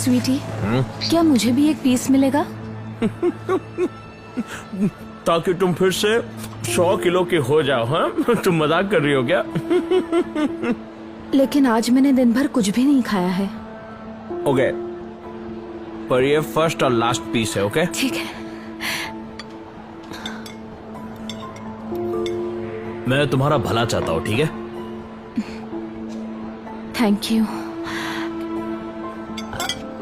स्वीटी, क्या मुझे भी एक पीस मिलेगा? ताकि तुम फिर से 100 किलो की हो जाओ। हाँ, तुम मजाक कर रही हो क्या? लेकिन आज मैंने दिन भर कुछ भी नहीं खाया है। ओके, पर ये फर्स्ट और लास्ट पीस है। ओके ठीक है। मैं तुम्हारा भला चाहता हूँ, ठीक है? Thank you.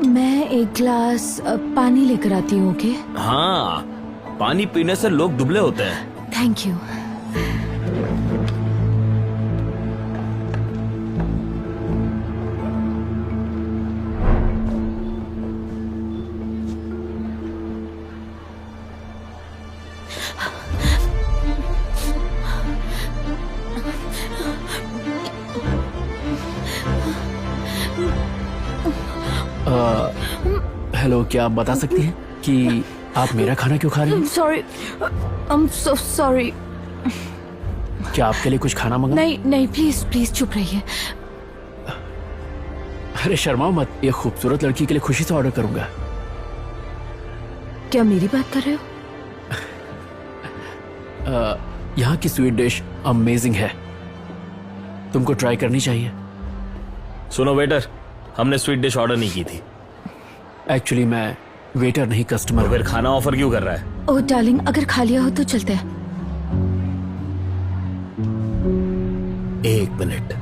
मैं एक ग्लास पानी लेकर आती हूँ। ओके? हाँ, पानी पीने से लोग दुबले होते हैं। Thank you. हेलो, क्या आप बता सकती हैं कि आप मेरा खाना क्यों खा रही हैं? Sorry, I am so sorry. क्या आपके लिए कुछ खाना मंगा? नहीं नहीं, प्लीज प्लीज चुप रहिए। अरे शर्माओ मत, ये खूबसूरत लड़की के लिए खुशी से ऑर्डर करूंगा। क्या मेरी बात कर रहे हो? यहाँ की स्वीट डिश अमेजिंग है, तुमको ट्राई करनी चाहिए। सुनो वेटर, हमने स्वीट डिश ऑर्डर नहीं की थी। एक्चुअली मैं वेटर नहीं, कस्टमर। तो फिर खाना ऑफर क्यों कर रहा है? ओह डार्लिंग, अगर खा लिया हो तो चलते हैं। 1 मिनट,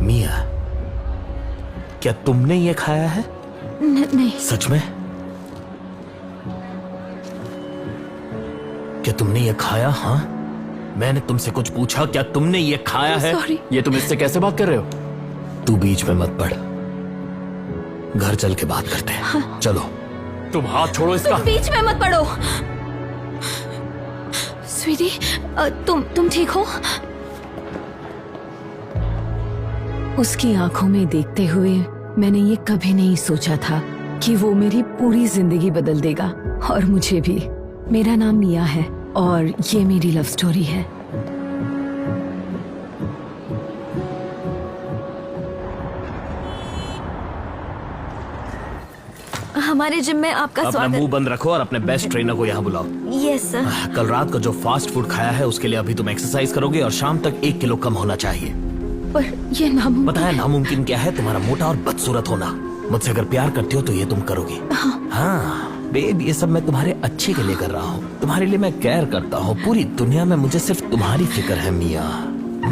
मिया, क्या तुमने ये खाया है? नहीं। सच में? क्या तुमने ये खाया? हाँ, मैंने तुमसे कुछ पूछा, क्या तुमने ये खाया है? सॉरी। ये तुम इससे कैसे बात कर रहे हो? तू बीच में मत पड़, घर चल के बात करते हैं। हाँ। चलो। तुम हाथ छोड़ो इसका। तुम बीच में मत पड़ो। स्वीटी, तुम ठीक हो? उसकी आंखों में देखते हुए मैंने ये कभी नहीं सोचा था कि वो मेरी पूरी जिंदगी बदल देगा, और मुझे भी। मेरा नाम मिया है और ये मेरी लव स्टोरी है। हमारे जिम में आपका अपना स्वागत। मुंह बंद रखो और अपने बेस्ट ट्रेनर को यहाँ बुलाओ। Yes sir. कल रात को जो फास्ट फूड खाया है उसके लिए अभी तुम एक्सरसाइज करोगे और शाम तक 1 किलो कम होना चाहिए। पर ये नामुमकिन। पता है नामुमकिन क्या है? तुम्हारा मोटा और बदसूरत होना। मुझसे अगर प्यार करती हो तो ये तुम करोगी। हाँ बेब, ये सब मैं तुम्हारे अच्छे के लिए कर रहा हूँ। तुम्हारे लिए मैं केयर करता हूँ। पूरी दुनिया में मुझे सिर्फ तुम्हारी फिक्र है मिया।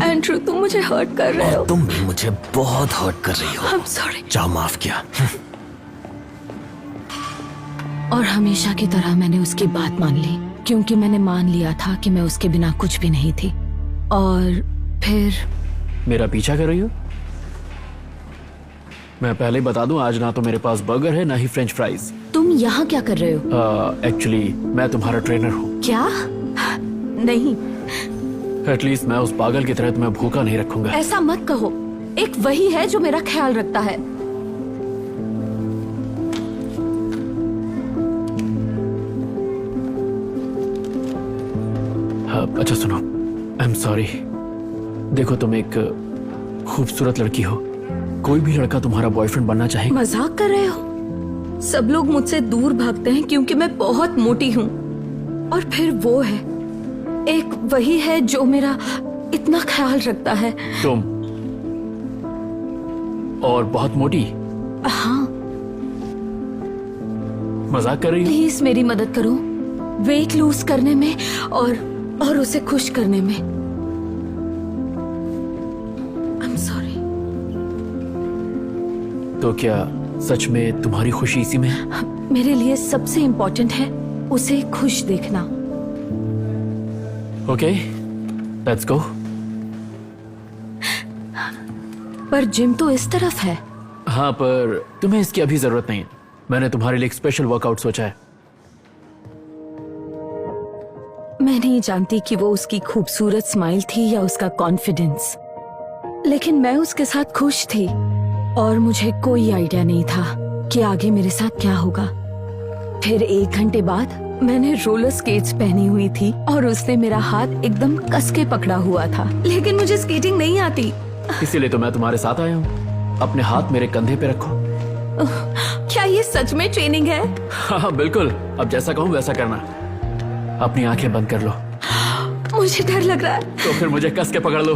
एंड्रू, तुम मुझे हर्ट कर रहे हो। और तुम भी मुझे बहुत हर्ट कर रही हो। I'm sorry। जाओ, माफ किया। और हमेशा की तरह मैंने उसकी बात मान ली, क्योंकि मैंने मान लिया था कि मैं उसके बिना कुछ भी नहीं थी। और फिर मेरा पीछा कर रही हो? मैं पहले बता दूं, आज ना तो मेरे पास बर्गर है ना ही फ्रेंच फ्राइज। तुम यहाँ क्या कर रहे हो? एक्चुअली मैं तुम्हारा ट्रेनर हूँ। क्या? नहीं, एटलीस्ट मैं उस पागल की तरह तुम्हें भूखा नहीं रखूंगा। ऐसा मत कहो। एक वही है जो मेरा ख्याल रखता है। अच्छा सुनो, आई एम सॉरी। देखो, तुम एक खूबसूरत लड़की हो। कोई भी लड़का तुम्हारा बॉयफ्रेंड बनना चाहे। मजाक कर रहे हो? सब लोग मुझसे दूर भागते हैं क्योंकि मैं बहुत मोटी हूँ, और फिर वो है, एक वही है जो मेरा इतना ख्याल रखता है। तुम और बहुत मोटी? हाँ। मजाक कर रही हो? प्लीज मेरी मदद करो, वेट लूज करने में और उसे खुश करने में। I am sorry. तो क्या सच में तुम्हारी खुशी इसी में है? मेरे लिए सबसे इम्पोर्टेंट है उसे खुश देखना। Okay, let's go. पर जिम तो इस तरफ है। हाँ, पर तुम्हें इसकी अभी जरूरत नहीं है। मैंने तुम्हारे लिए एक स्पेशल वर्कआउट सोचा है। मैं नहीं जानती कि वो उसकी खूबसूरत स्माइल थी या उसका कॉन्फिडेंस, लेकिन मैं उसके साथ खुश थी, और मुझे कोई आइडिया नहीं था कि आगे मेरे साथ क्या होगा। फिर 1 घंटे बाद मैंने रोलर स्केट्स पहनी हुई थी और उसने मेरा हाथ एकदम कस के पकड़ा हुआ था, लेकिन मुझे स्केटिंग नहीं आती। इसीलिए तो मैं तुम्हारे साथ आया हूँ। अपने हाथ मेरे कंधे पे रखो। क्या ये सच में ट्रेनिंग है? हाँ बिल्कुल, अब जैसा कहूँ वैसा करना। अपनी आंखें बंद कर लो। मुझे डर लग रहा है। तो फिर मुझे कस के पकड़ लो।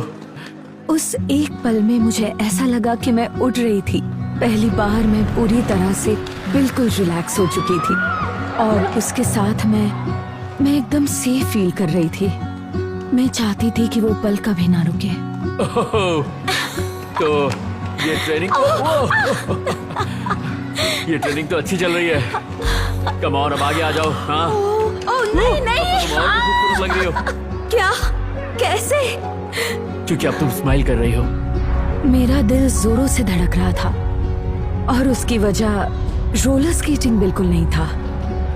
उस एक पल में मुझे ऐसा लगा कि मैं उड़ रही थी। पहली बार मैं पूरी तरह से बिल्कुल रिलैक्स हो चुकी थी और उसके साथ मैं एकदम सेफ फील कर रही थी। मैं चाहती थी कि वो पल कभी ना रुके। तो ये ट्रेनिंग ये ट्रेनिंग तो अच्छी चल रही है। कम ऑन, अब आगे आ जाओ। हाँ नहीं नहीं, तुम और भी खूबसूरत लग रही हो। क्या? कैसे? क्योंकि अब तुम स्माइल कर रही हो। मेरा दिल जोरों से धड़क रहा था और उसकी वजह रोलर स्केटिंग बिल्कुल नहीं था,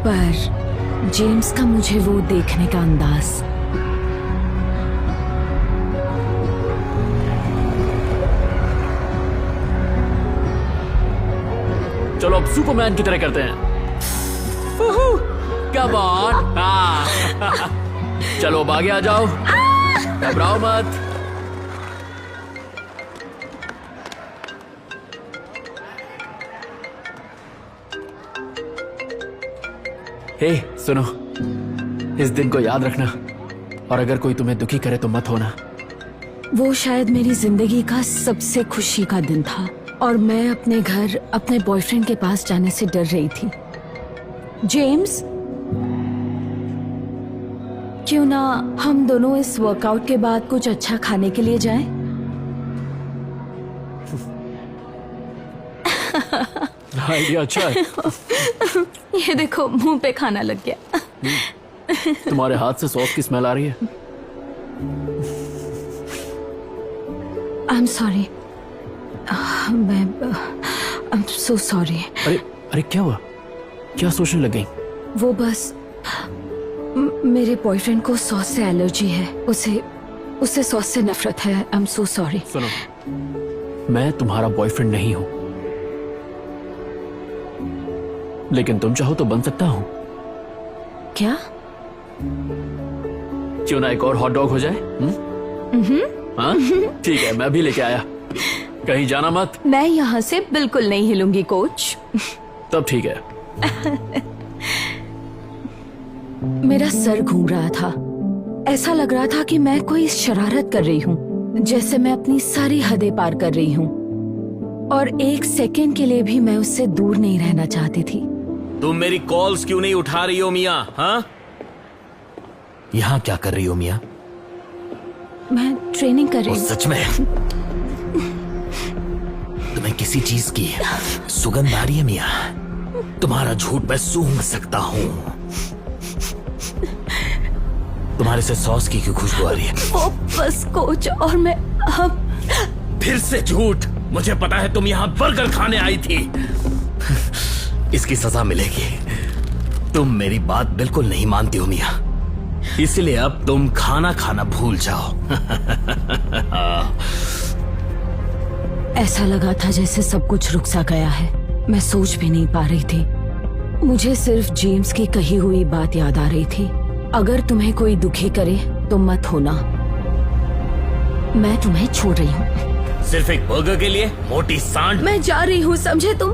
पर जेम्स का मुझे वो देखने का अंदाज। चलो अब सुपरमैन की तरह करते हैं। Come on. हाँ चलो अब आगे आ जाओ, घबराओ मत। हे सुनो, इस दिन को याद रखना और अगर कोई तुम्हें दुखी करे तो मत होना। वो शायद मेरी जिंदगी का सबसे खुशी का दिन था और मैं अपने घर अपने बॉयफ्रेंड के पास जाने से डर रही थी। जेम्स, क्यों ना हम दोनों इस वर्कआउट के बाद कुछ अच्छा खाने के लिए जाएं? आइडिया अच्छा है। ये देखो, मुंह पे खाना लग गया। तुम्हारे हाथ से सॉस की स्मेल आ रही है। I am sorry. I am so sorry. अरे अरे क्या हुआ? क्या सोचने लग गई? वो बस मेरे बॉयफ्रेंड को सॉस से एलर्जी है। उसे सॉस से नफरत है। I am so sorry. सुनो, मैं तुम्हारा बॉयफ्रेंड नहीं हूं, लेकिन तुम चाहो तो बन सकता हूं। क्या? क्यों ना एक और हॉट डॉग हो जाए? हाँ ठीक है, मैं भी लेके आया। कहीं जाना मत। मैं यहाँ से बिल्कुल नहीं हिलूंगी कोच। तब ठीक है। मेरा सर घूम रहा था। ऐसा लग रहा था कि मैं कोई शरारत कर रही हूँ, जैसे मैं अपनी सारी हदें पार कर रही हूँ और एक सेकंड के लिए भी मैं उससे दूर नहीं रहना चाहती थी। तुम मेरी कॉल्स क्यों नहीं उठा रही हो मिया? हाँ, यहाँ क्या कर रही हो मिया? मैं ट्रेनिंग कर रही हूँ। सच में तुम्हें किसी चीज की सुगंध आ रही है मिया? तुम्हारा झूठ मैं सूंघ सकता हूँ। तुम्हारे से सॉस की क्यों खुशबू आ रही है? वो बस कोच और मैं फिर से झूठ। मुझे पता है तुम यहाँ बर्गर खाने आई थी। इसकी सजा मिलेगी। तुम मेरी बात बिल्कुल नहीं मानती हो मिया, इसलिए अब तुम खाना खाना भूल जाओ। ऐसा लगा था जैसे सब कुछ रुक सा गया है। मैं सोच भी नहीं पा रही थी। मुझे सिर्फ जेम्स की कही हुई बात याद आ रही थी, अगर तुम्हें कोई दुखी करे तो मत होना। मैं तुम्हें छोड़ रही हूँ। सिर्फ एक बर्गर के लिए मोटी सांड? मैं जा रही हूँ, समझे तुम?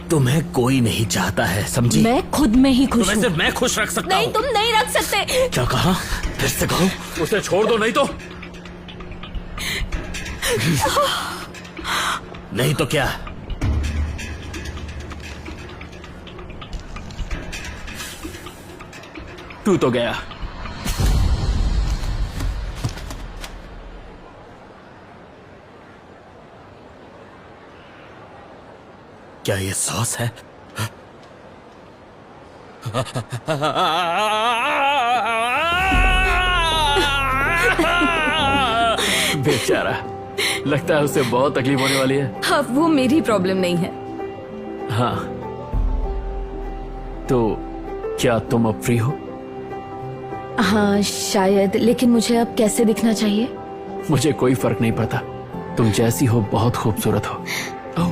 तुम्हें कोई नहीं चाहता है, समझी? मैं खुद में ही खुश तुम्हें हूँ। सिर्फ मैं खुश रख सकता नहीं, हूँ। तुम नहीं रख सकते। क्या कहा? फिर से कहो। उसे छोड़ दो, नहीं तो नहीं तो क्या? तू तो गया। क्या ये सॉस है? बेचारा, लगता है उसे बहुत तकलीफ होने वाली है। अब वो मेरी प्रॉब्लम नहीं है। हाँ, तो क्या तुम अब फ्री हो? हाँ शायद, लेकिन मुझे अब कैसे दिखना चाहिए? मुझे कोई फर्क नहीं पड़ता, तुम जैसी हो बहुत खूबसूरत हो। ओह,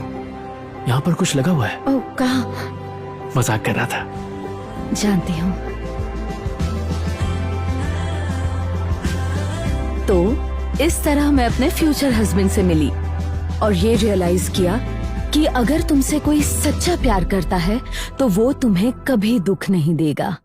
यहाँ पर कुछ लगा हुआ है। ओह, कहाँ? मजाक कर रहा था। जानती हूँ। तो इस तरह मैं अपने फ्यूचर हस्बैंड से मिली। और ये रियलाइज किया कि अगर तुमसे कोई सच्चा प्यार करता है तो वो तुम्हें कभी दुख नहीं देगा।